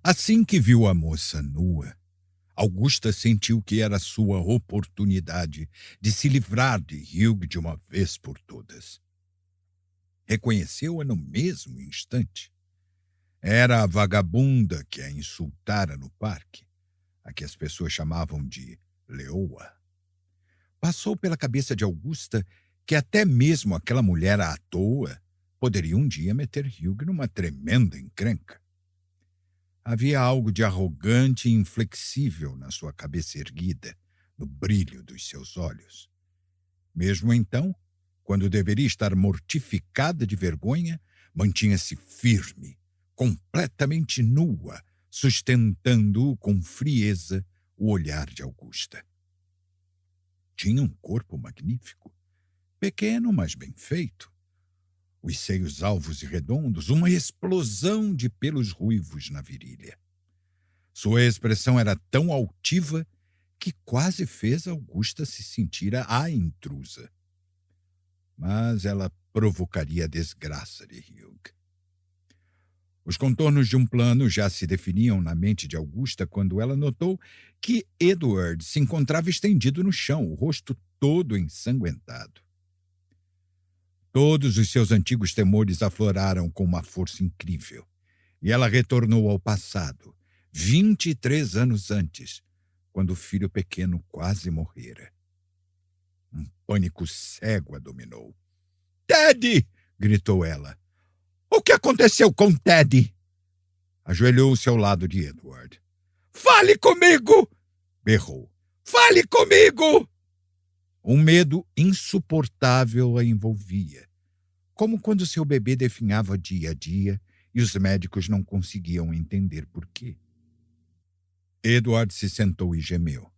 Assim que viu a moça nua, Augusta sentiu que era sua oportunidade de se livrar de Hugh de uma vez por todas. Reconheceu-a no mesmo instante. Era a vagabunda que a insultara no parque, a que as pessoas chamavam de Leoa. Passou pela cabeça de Augusta que até mesmo aquela mulher à toa poderia um dia meter Hugh numa tremenda encrenca. Havia algo de arrogante e inflexível na sua cabeça erguida, no brilho dos seus olhos. Mesmo então, quando deveria estar mortificada de vergonha, mantinha-se firme, completamente nua, sustentando com frieza o olhar de Augusta. Tinha um corpo magnífico, pequeno, mas bem feito. Os seios alvos e redondos, uma explosão de pelos ruivos na virilha. Sua expressão era tão altiva que quase fez Augusta se sentir a intrusa. Mas ela provocaria a desgraça de Hugh. Os contornos de um plano já se definiam na mente de Augusta quando ela notou que Edward se encontrava estendido no chão, o rosto todo ensanguentado. Todos os seus antigos temores afloraram com uma força incrível, e ela retornou ao passado, 23 anos antes, quando o filho pequeno quase morrera. Um pânico cego a dominou. "Ted!" gritou ela. "O que aconteceu com Ted?" Ajoelhou-se ao lado de Edward. "Fale comigo!" berrou. "Fale comigo!" Um medo insuportável a envolvia, como quando seu bebê definhava dia a dia e os médicos não conseguiam entender por quê. Edward se sentou e gemeu.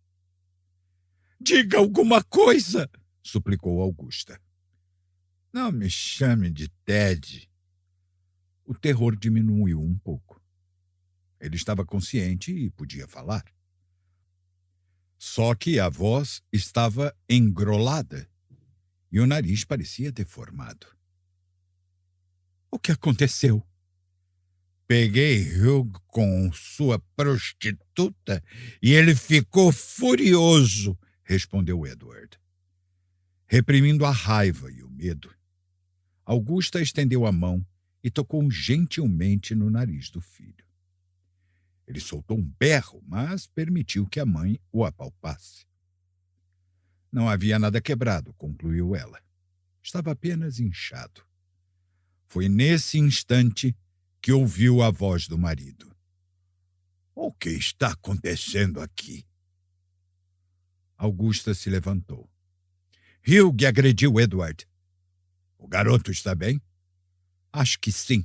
"Diga alguma coisa!" suplicou Augusta. "Não me chame de Ted." O terror diminuiu um pouco. Ele estava consciente e podia falar. Só que a voz estava engrolada e o nariz parecia deformado. "O que aconteceu?" "Peguei Hugh com sua prostituta e ele ficou furioso", respondeu Edward. Reprimindo a raiva e o medo, Augusta estendeu a mão e tocou gentilmente no nariz do filho. Ele soltou um berro, mas permitiu que a mãe o apalpasse. Não havia nada quebrado, concluiu ela. Estava apenas inchado. Foi nesse instante que ouviu a voz do marido. "O que está acontecendo aqui?" Augusta se levantou. "Hugh agrediu Edward." "O garoto está bem?" "Acho que sim."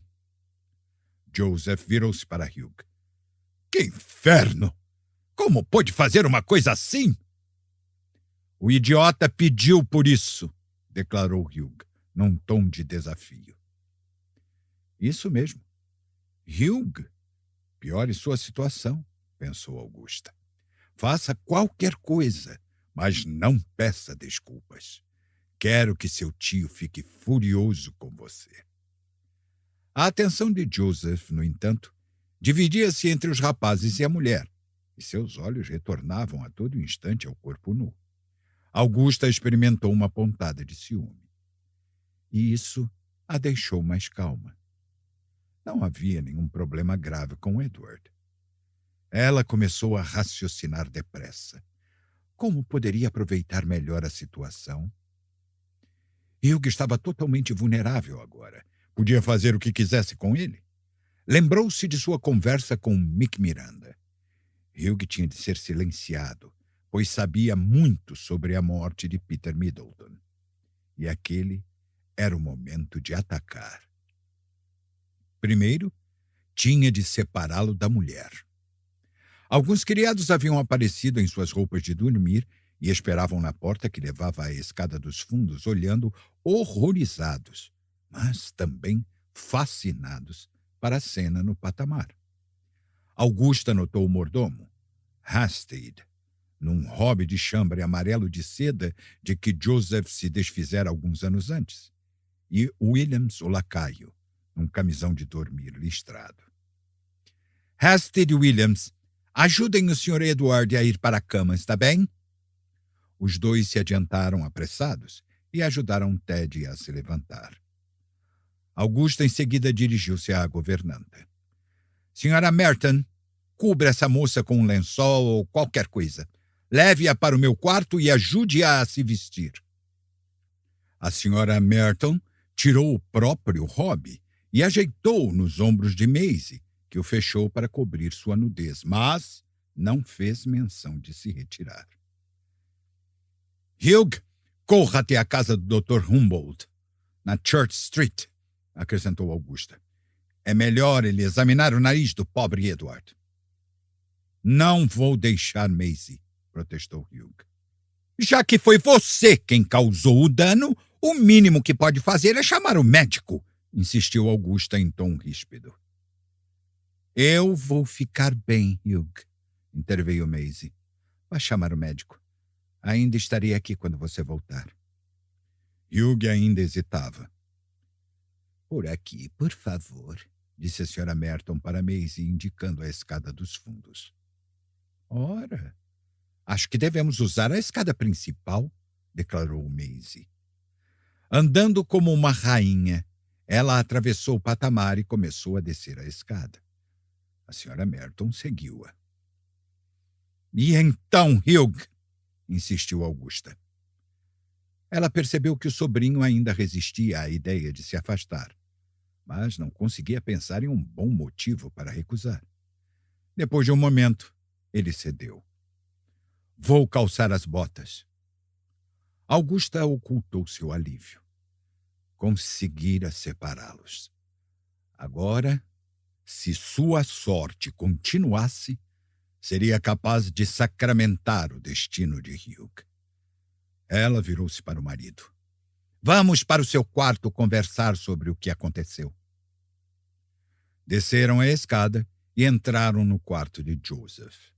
Joseph virou-se para Hugh. "Que inferno! Como pôde fazer uma coisa assim?" "O idiota pediu por isso", declarou Hugh, num tom de desafio. Isso mesmo. Hugh piore sua situação, pensou Augusta. Faça qualquer coisa, mas não peça desculpas. Quero que seu tio fique furioso com você. A atenção de Joseph, no entanto, dividia-se entre os rapazes e a mulher, e seus olhos retornavam a todo instante ao corpo nu. Augusta experimentou uma pontada de ciúme. E isso a deixou mais calma. Não havia nenhum problema grave com Edward. Ela começou a raciocinar depressa. Como poderia aproveitar melhor a situação? Hugh estava totalmente vulnerável agora. Podia fazer o que quisesse com ele. Lembrou-se de sua conversa com Mick Miranda. Hugh tinha de ser silenciado, pois sabia muito sobre a morte de Peter Middleton. E aquele era o momento de atacar. Primeiro, tinha de separá-lo da mulher. Alguns criados haviam aparecido em suas roupas de dormir e esperavam na porta que levava à escada dos fundos, olhando horrorizados, mas também fascinados para a cena no patamar. Augusta notou o mordomo, Hasted, num hobby de chambre amarelo de seda de que Joseph se desfizera alguns anos antes, e Williams, o lacaio, num camisão de dormir listrado. Hasted e Williams, ajudem o Sr. Edward a ir para a cama, está bem? Os dois se adiantaram apressados e ajudaram Ted a se levantar. Augusta em seguida dirigiu-se à governanta. Senhora Merton, cubra essa moça com um lençol ou qualquer coisa. Leve-a para o meu quarto e ajude-a a se vestir. A senhora Merton tirou o próprio Robbie e ajeitou-o nos ombros de Maisie, que o fechou para cobrir sua nudez, mas não fez menção de se retirar. Hugh, corra até a casa do Dr. Humboldt, na Church Street, acrescentou Augusta. É melhor ele examinar o nariz do pobre Edward. Não vou deixar, Maisie, protestou Hugh. Já que foi você quem causou o dano, o mínimo que pode fazer é chamar o médico, insistiu Augusta em tom ríspido. Eu vou ficar bem, Hugh, interveio Maisie. Vá chamar o médico. Ainda estarei aqui quando você voltar. Hugh ainda hesitava. Por aqui, por favor, disse a Sra. Merton para Maisie, indicando a escada dos fundos. Ora, acho que devemos usar a escada principal, declarou Maisie. Andando como uma rainha, ela atravessou o patamar e começou a descer a escada. A Sra. Merton seguiu-a. E então, Hugh? Insistiu Augusta. Ela percebeu que o sobrinho ainda resistia à ideia de se afastar, mas não conseguia pensar em um bom motivo para recusar. Depois de um momento, ele cedeu. Vou calçar as botas. Augusta ocultou seu alívio. Conseguira separá-los. Agora, se sua sorte continuasse, seria capaz de sacramentar o destino de Hugh. Ela virou-se para o marido. Vamos para o seu quarto conversar sobre o que aconteceu. Desceram a escada e entraram no quarto de Joseph.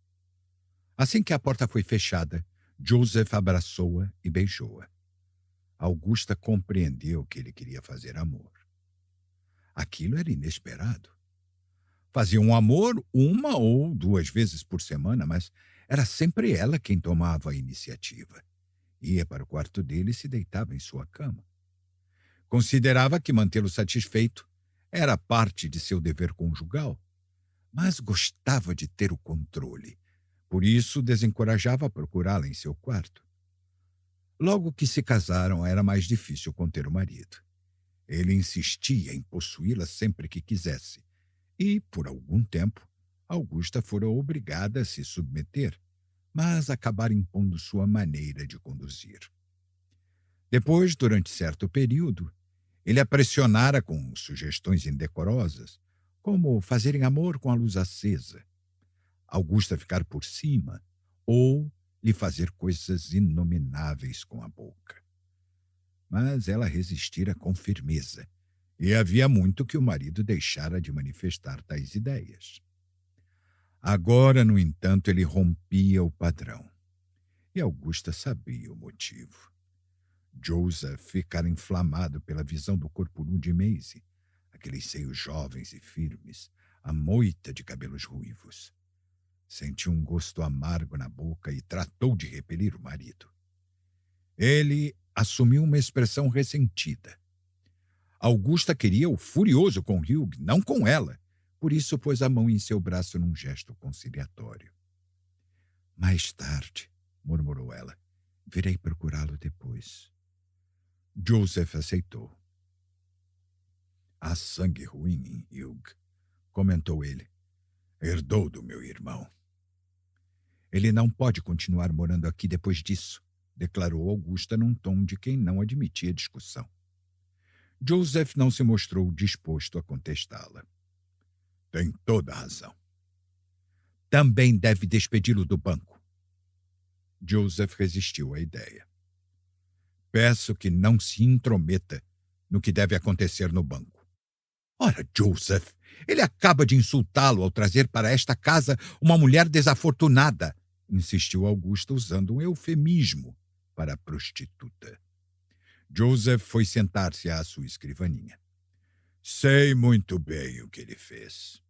Assim que a porta foi fechada, Joseph abraçou-a e beijou-a. Augusta compreendeu que ele queria fazer amor. Aquilo era inesperado. Faziam amor 1 ou 2 vezes por semana, mas era sempre ela quem tomava a iniciativa. Ia para o quarto dele e se deitava em sua cama. Considerava que mantê-lo satisfeito era parte de seu dever conjugal, mas gostava de ter o controle. Por isso, desencorajava a procurá-la em seu quarto. Logo que se casaram, era mais difícil conter o marido. Ele insistia em possuí-la sempre que quisesse, e, por algum tempo, Augusta fora obrigada a se submeter, mas acabar impondo sua maneira de conduzir. Depois, durante certo período, ele a pressionara com sugestões indecorosas, como fazerem amor com a luz acesa, Augusta ficar por cima ou lhe fazer coisas inomináveis com a boca. Mas ela resistira com firmeza, e havia muito que o marido deixara de manifestar tais ideias. Agora, no entanto, ele rompia o padrão. E Augusta sabia o motivo. Joseph ficara inflamado pela visão do corpo nu de Maisie, aqueles seios jovens e firmes, a moita de cabelos ruivos. Sentiu um gosto amargo na boca e tratou de repelir o marido. Ele assumiu uma expressão ressentida. Augusta queria-o furioso com Hugh, não com ela. Por isso pôs a mão em seu braço num gesto conciliatório. Mais tarde, murmurou ela, virei procurá-lo depois. Joseph aceitou. Há sangue ruim em Hugh, comentou ele. Herdou do meu irmão. Ele não pode continuar morando aqui depois disso, declarou Augusta num tom de quem não admitia discussão. Joseph não se mostrou disposto a contestá-la. Tem toda a razão. Também deve despedi-lo do banco. Joseph resistiu à ideia. Peço que não se intrometa no que deve acontecer no banco. Ora, Joseph, ele acaba de insultá-lo ao trazer para esta casa uma mulher desafortunada, insistiu Augusta usando um eufemismo para a prostituta. Joseph foi sentar-se à sua escrivaninha. Sei muito bem o que ele fez.